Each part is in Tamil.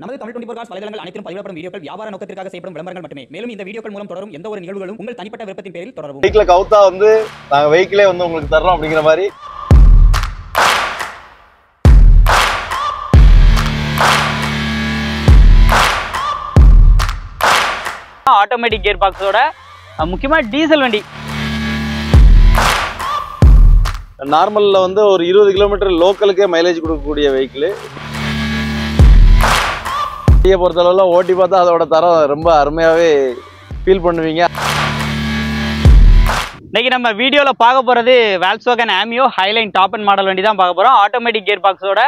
நமது தமிழ் 24 காஸ் வலைதளங்கள் அனைத்தும் பதிவிடப்படும் வீடியோக்கள் வியாபார நோக்கத்திற்காக செய்யப்படும் விளம்பரங்கள் மட்டுமே. மேலும் இந்த வீடியோக்கள் மூலம் தொடரும் எந்த ஒரு நிகழ்வுகளும் உங்கள் தனிப்பட்ட விருப்பத்தின் பேரில் தொடரவும். வெஹிக்கிள் கவுத்தா வந்து நாங்க வெஹிக்கிளே வந்து உங்களுக்கு தர்றோம் அப்படிங்கிற மாதிரி ஆட்டோமேட்டிக் கியர் பாக்ஸோட முக்கியமா டீசல் வண்டி நார்மல்ல வந்து ஒரு 20 கிலோமீட்டர் லோக்கலுக்கே மைலேஜ் கொடுக்கக்கூடிய வெஹிக்கிள். வண்டியை பொறுத்தளவுல ஓட்டி பார்த்தா அதோட தரம் ரொம்ப அருமையாவே ஃபீல் பண்ணுவீங்க. இன்னைக்கு நம்ம வீடியோல பார்க்க போறது Volkswagen Ameo Highline top and model வண்டி தான் பார்க்க போறோம். ஆட்டோமேட்டிக் கியர் பாக்ஸோட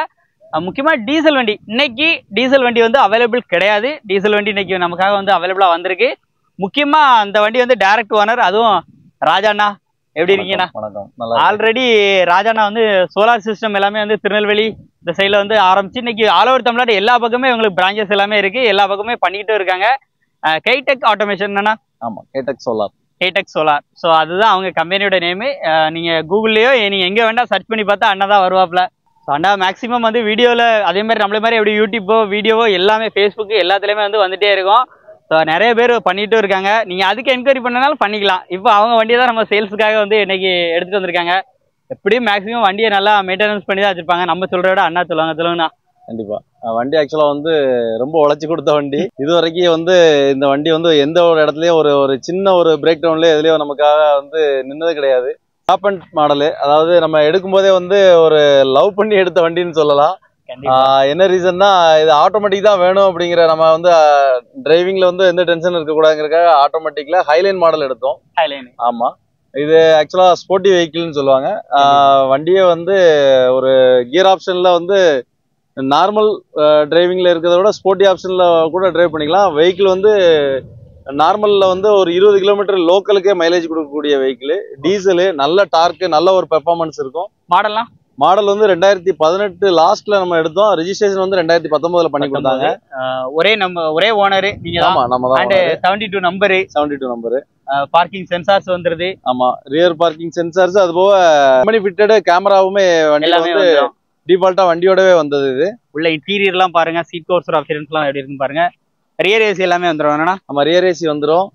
முக்கியமா டீசல் வண்டி. இன்னைக்கு டீசல் வண்டி வந்து அவைலபிள் கிடையாது. டீசல் வண்டி இன்னைக்கு நமக்காக வந்து அவைலபிளா வந்திருக்கு. முக்கியமா அந்த வண்டி வந்து டைரக்ட் ஓனர், அதுவும் ராஜாண்ணா. எப்படி இருக்கீங்கண்ணா? வணக்கம். ஆல்ரெடி ராஜாண்ணா வந்து சோலார் சிஸ்டம் எல்லாமே வந்து திருநெல்வேலி இந்த சைடில் வந்து ஆரம்பிச்சு இன்னைக்கு ஆல் ஓவர் தமிழ்நாடு எல்லா பக்கமே உங்களுக்கு பிரான்ச்சஸ் எல்லாமே இருக்கு. எல்லா பக்கமே பண்ணிக்கிட்டு இருக்காங்க. கைடெக் ஆட்டோமேஷன் என்னன்னா? ஆமா, கைடெக் சோலார். கைடெக் சோலார். ஸோ அதுதான் அவங்க கம்பெனியோட நேமு. நீங்க கூகுள்லயோ நீங்க எங்க வேணா சர்ச் பண்ணி பார்த்தா அண்ணா தான் வருவாப்ல. ஸோ அண்ணா மேக்ஸிமம் வந்து வீடியோவில் அதே மாதிரி நம்மளே மாதிரி எப்படி யூடியூப்போ வீடியோவோ எல்லாமே ஃபேஸ்புக்கு எல்லாத்துலேயுமே வந்து வந்துட்டே இருக்கும். ஸோ நிறைய பேர் பண்ணிட்டு இருக்காங்க. நீங்க அதுக்கு என்கொயரி பண்ணனாலும் பண்ணிக்கலாம். இப்போ அவங்க வண்டியை தான் நம்ம சேல்ஸுக்காக வந்து இன்னைக்கு எடுத்துட்டு வந்திருக்காங்க. எப்படியும் மேக்ஸிமம் வண்டியை நல்லா மெயின்டெனன்ஸ் பண்ணி தான் வச்சிருப்பாங்க. நம்ம சொல்றத விட அண்ணா சொல்லுங்கண்ணா. கண்டிப்பா. வண்டி ஆக்சுவலா வந்து ரொம்ப உழைச்சி கொடுத்த வண்டி. இது வரைக்கும் வந்து இந்த வண்டி வந்து எந்த ஒரு இடத்துலயும் ஒரு சின்ன ஒரு பிரேக் டவுன்லயோ எதுலயோ நமக்காக வந்து நின்னது கிடையாது. டாப் அண்ட் மாடலு, அதாவது நம்ம எடுக்கும் போதே வந்து ஒரு லவ் பண்ணி எடுத்த வண்டின்னு சொல்லலாம். என்ன ரீசன்னா, இது ஆட்டோமேட்டிக் தான் வேணும் அப்படிங்கிற, நம்ம வந்து டிரைவிங்ல வந்து எந்த டென்ஷன் இருக்கக்கூடாதுங்கிறதுக்காக ஆட்டோமேட்டிக்ல ஹைலைன் மாடல் எடுத்தோம். ஹைலைன். ஆமா, இது ஆக்சுவலா ஸ்போர்ட்டி வெஹிக்கிள்னு சொல்லுவாங்க. வண்டியே வந்து ஒரு கியர் ஆப்ஷன்ல வந்து நார்மல் டிரைவிங்ல இருக்கிறத விட ஸ்போர்ட்டி ஆப்ஷன்ல கூட டிரைவ் பண்ணிக்கலாம். வெஹிக்கிள் வந்து நார்மல்ல வந்து ஒரு 20 கிலோமீட்டர் லோக்கலுக்கே மைலேஜ் கொடுக்கக்கூடிய வெஹிக்கிள். டீசலு, நல்ல டார்க்கு, நல்ல ஒரு பெர்ஃபார்மன்ஸ் இருக்கும். மாடல்லாம் மாடல் வந்து 2018 லாஸ்ட்ல நம்ம எடுத்தோம். ரெஜிஸ்ட்ரேஷன் வந்து 2019 பண்ணி கொடுத்தாங்க. ஒரே ஓனர் நீங்க. ஆமா, நம்ம தான். 72 நம்பரு. 72 நம்பரு. பார்க்கிங் சென்சார்ஸ் வந்துருது. ஆமா, ரியர் பார்க்கிங் சென்சார்ஸ், அது போக கம்பெனி ஃபிட்டட் கேமராவுமே வண்டியில வந்து டிஃபால்ட்டா வண்டியோடவே வந்தது. இது உள்ள இன்டீரியர் எல்லாம் பாருங்க. சீட் கவர்ஸ் அப்பியரன்ஸ் எல்லாம் எப்படி இருக்குன்னு பாருங்க. ரியர் ஏசி எல்லாமே வந்துரும். என்னன்னா நம்ம ரியர் ஏசி வந்துரும்.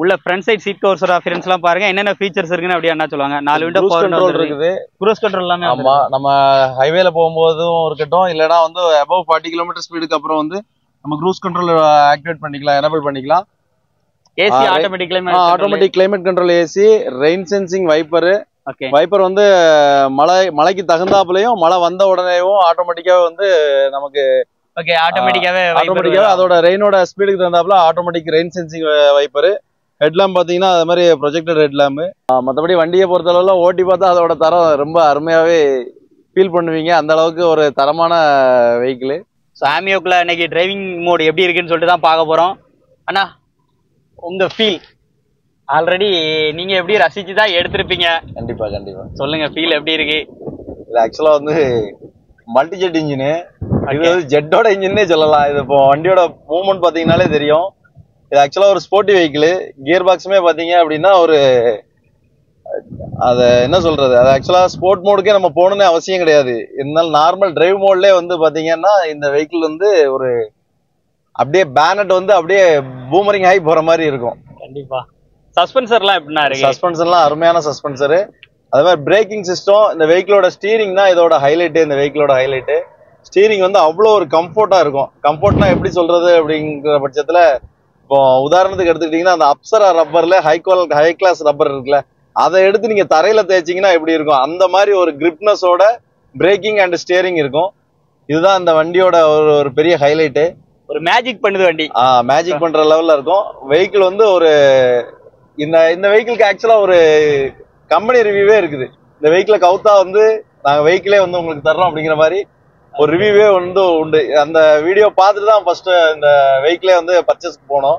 உள்ள front side seat covers appearance எல்லாம் பாருங்க. என்னென்ன ஃபீச்சர்ஸ் இருக்குன்னு அப்படியே என்ன சொல்லுவாங்க. 4 விண்டோ பவர் கண்ட்ரோல் இருக்குது. க்ரூஸ் கண்ட்ரோல் எல்லாமே. ஆமா, நம்ம ஹைவேல போகும்போதும் இருக்கட்டும், இல்லனா வந்து above 40 கிலோமீட்டர் ஸ்பீடுக்கு அப்புறம் வந்து நம்ம க்ரூஸ் கண்ட்ரோல் ஆக்டிவேட் பண்ணிக்கலாம், எனேபிள் பண்ணிக்கலாம். AC automatic climate control AC, rain sensing wiper. Okay, wiper வந்து மழைக்கு தகுந்தாப்புலயும் மழை வந்த உடனேயும் ஆட்டோமேட்டிக்காவே வந்து நமக்கு ஆட்டோமேட்டிக்காவே அதோட ரெயினோட ஸ்பீடுக்கு தகுந்தாப்புல automatic rain sensing wiper. Headlamp பாத்தீங்கன்னா அது மாதிரி ப்ரொஜெக்டட் ஹெட்லாம்பு. மற்றபடி வண்டியை பொறுத்தளவுல ஓட்டி பார்த்தா அதோட தரம் ரொம்ப அருமையாவே ஃபீல் பண்ணுவீங்க. அந்த அளவுக்கு ஒரு தரமான வெஹிக்கிள். ஸோ ஆமியோக்குள்ள இன்னைக்கு டிரைவிங் மோட் எப்படி இருக்குன்னு சொல்லிட்டு தான் பார்க்க போறோம். அண்ணா, உங்க ஃபீல் ஆல்ரெடி நீங்க எப்படி ரசிச்சு தான் எடுத்திருப்பீங்க. கண்டிப்பா கண்டிப்பா சொல்லுங்க, ஃபீல் எப்படி இருக்கு? இது ஆக்சுவலா வந்து மல்டி ஜெட் இன்ஜினு. இது வந்து ஜெட்டோட இன்ஜின்னே சொல்லலாம். இது இப்போ வண்டியோட மூவ்மெண்ட் பாத்தீங்கன்னாலே தெரியும். இது ஆக்சுவலா ஒரு ஸ்போர்ட்டி வெஹிக்கிள். கியர் பாக்ஸுமே பாத்தீங்க அப்படின்னா ஒரு அத என்ன சொல்றது, அது ஆக்சுவலா ஸ்போர்ட் மோடுக்கே நம்ம போகணும்னு அவசியம் கிடையாது. இருந்தாலும் நார்மல் டிரைவ் மோட்லயே வந்து பாத்தீங்கன்னா இந்த வெஹிக்கிள் வந்து ஒரு அப்படியே பேனட் வந்து அப்படியே பூமரிங் ஆகி போற மாதிரி இருக்கும். கண்டிப்பா. சஸ்பென்சர்லாம் எப்படின்னா இருக்கு? சஸ்பென்சர்லாம் அருமையான சஸ்பென்சர். அதே மாதிரி பிரேக்கிங் சிஸ்டம், இந்த வெஹிக்கிளோட ஸ்டீரிங் தான் இதோட ஹைலைட். இந்த வெஹிக்கிளோட ஹைலைட் ஸ்டீரிங் வந்து அவ்வளோ ஒரு கம்ஃபர்ட்டா இருக்கும். கம்ஃபர்ட்னா எப்படி சொல்றது அப்படிங்கிற பட்சத்துல, இப்போ உதாரணத்துக்கு எடுத்துக்கிட்டீங்கன்னா அந்த அப்சரா ரப்பர்ல ஹை கிளாஸ் ரப்பர் இருக்குல்ல, அதை எடுத்து நீங்க தரையில தேய்ச்சிங்கன்னா எப்படி இருக்கும், அந்த மாதிரி ஒரு கிரிப்னஸோட பிரேக்கிங் அண்ட் ஸ்டியரிங் இருக்கும். இதுதான் இந்த வண்டியோட ஒரு பெரிய ஹைலைட்டு. ஒரு மேஜிக் பண்ணுது வண்டி. மேஜிக் பண்ற லெவல்ல இருக்கும் வெஹிக்கிள் வந்து. ஒரு இந்த வெஹிக்கிளுக்கு ஆக்சுவலா ஒரு கம்பெனி ரிவ்யூவே இருக்குது. இந்த வெஹிக்கிளை கவுத்தா வந்து நாங்க வெஹிக்கிளே வந்து உங்களுக்கு தர்றோம் அப்படிங்கிற மாதிரி ஒரு ரிவ்யூவே வந்து உண்டு. அந்த வீடியோ பார்த்துட்டு தான் ஃபர்ஸ்ட் இந்த வெஹிக்கிளே வந்து பர்ச்சேஸ்க்கு போனோம்.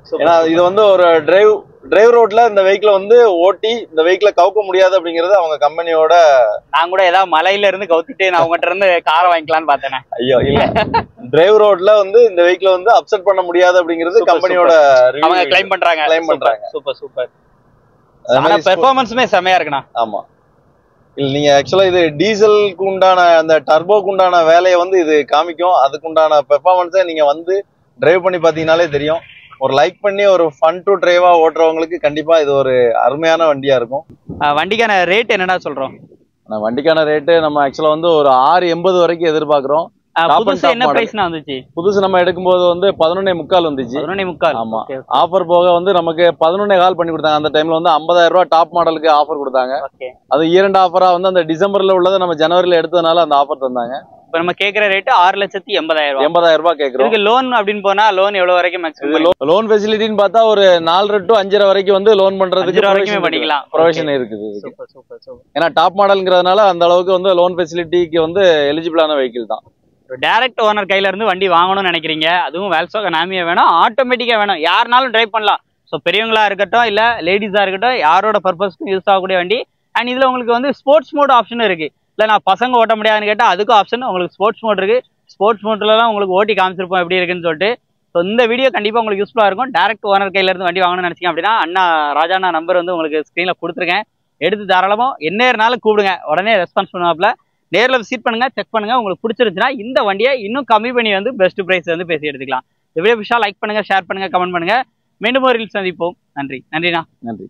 ஏன்னா இது வந்து ஒரு டிரைவ் ரோட்ல இந்த வெஹிக்கிளை வந்து ஓட்டி இந்த வெஹிக்கிளை கவுக்க முடியாது அப்படிங்கறது அவங்க கம்பெனியோட. நான் கூட ஏதாவது மலையில இருந்து கவுத்துட்டு நான் உங்ககிட்ட இருந்து காரை வாங்கிக்கலாம்னு பார்த்தேன். ஐயோ இல்ல, டிரைவ் ரோட்ல வந்து இந்த வெஹிக்கிளை வந்து அப்செட் பண்ண முடியாது அப்படிங்கிறது கம்பெனியோட அவங்க கிளைம் பண்றாங்க. சூப்பர். பெர்ஃபார்மன்ஸுமே செமையா இருக்குண்ணா. ஆமா, இல்ல நீங்க ஆக்சுவலா இது டீசலுக்கு உண்டான அந்த டர்போக்கு உண்டான வேலையை வந்து இது காமிக்கும். அதுக்கு உண்டான பெர்ஃபார்மன்ஸை நீங்க வந்து டிரைவ் பண்ணி பாத்தீங்கன்னாலே தெரியும். ஒரு லைக் பண்ணி ஒரு ஃபன் டு டிரைவா ஓட்டுறவங்களுக்கு கண்டிப்பா இது ஒரு அருமையான வண்டியா இருக்கும். வண்டிக்கான ரேட் என்னடா சொல்றோம்? வண்டிக்கான ரேட்டு நம்ம ஆக்சுவலா வந்து ஒரு 680 வரைக்கும் எதிர்பார்க்கிறோம். புதுசு என்ன பிரைஸ்னா வந்துச்சு? புதுசு நம்ம எடுக்கும்போது வந்து 11.25 வந்துச்சு. 11.25. ஆமா. ஆஃபர் போக வந்து நமக்கு 11.25 பண்ணி கொடுத்தாங்க. அந்த டைம்ல வந்து 50,000 ரூபாய் டாப் மாடலுக்கு ஆஃபர் கொடுத்தாங்க. அது இயர் ஆஃபரா வந்து அந்த டிசம்பர்ல உள்ளதை நம்ம ஜனவரில எடுத்ததுனால அந்த ஆஃபர் தந்தாங்க. இப்ப நம்ம கேக்குற ரேட் 6,80,000. 80,000 ரூபாய் கேக்குறோம். இதுக்கு லோன் அப்படின்னு போனா லோன் எவ்வளவு வரைக்கும் மேக்ஸிமம்? லோன் ஃபெசிலிட்டின்னு பார்த்தா ஒரு 4 to 5.5 வரைக்கும் வந்து லோன் பண்றதுக்கு வரைக்கும் பண்ணிக்கலாம். ப்ரொவிஷன் இருக்குது. Super super super. ஏன்னா டாப் மாடல்ங்கிறதுனால அந்த அளவுக்கு வந்து லோன் ஃபெசிலிட்டிக்கு வந்து எலிஜிபிளான வெஹிக்கிள் தான். டைரக்ட் ஓனர் கையில இருந்து வண்டி வாங்கணும்னு நினைக்கிறீங்க, அதுவும் வேல்சோ கனாமியா வேணும், ஆட்டோமேட்டிக்கா வேணும், யாருனாலும் டிரைவ் பண்ணலாம். ஸோ பெரியவங்களா இருக்கட்டும் இல்ல லேடிஸா இருக்கட்டும், யாரோட பர்பஸ்க்கும் யூஸ் ஆகக்கூடிய வண்டி. அண்ட் இதுல உங்களுக்கு வந்து ஸ்போர்ட்ஸ் மோட் ஆப்ஷனும் இருக்கு. இல்ல நான் பசங்க ஓட்ட முடியாதுன்னு கேட்டா அதுக்கும் ஆப்ஷன் உங்களுக்கு ஸ்போர்ட்ஸ் மோட் இருக்கு. ஸ்போர்ட்ஸ் மோட்லாம் உங்களுக்கு ஓட்டி காமிச்சிருப்போம் எப்படி இருக்குன்னு சொல்லிட்டு. ஸோ இந்த வீடியோ கண்டிப்பா உங்களுக்கு யூஸ்ஃபுல்லா இருக்கும். டைரக்ட் ஓனர் கையில இருந்து வண்டி வாங்கணும்னு நினைச்சீங்க அப்படின்னா அண்ணா ராஜாண்ணா நம்பர் வந்து உங்களுக்கு ஸ்க்ரீன்ல கொடுத்துருக்கேன். எடுத்து தாராளமா என்ன இருந்தாலும் கூப்பிடுங்க, உடனே ரெஸ்பான்ஸ் பண்ணுவாப்ல. நேரில் விசிட் பண்ணுங்க, செக் பண்ணுங்க. உங்களுக்கு பிடிச்சிருந்துச்சுன்னா இந்த வண்டியை இன்னும் கம்மி பண்ணி வந்து பெஸ்ட் பிரைஸ் வந்து பேசி எடுத்துக்கலாம். இந்த வீடியோ பிடிச்சா லைக் பண்ணுங்க, ஷேர் பண்ணுங்க, கமெண்ட் பண்ணுங்க. மீண்டும் ஒரு ரீல் சந்திப்போம். நன்றி. நன்றிண்ணா. நன்றி.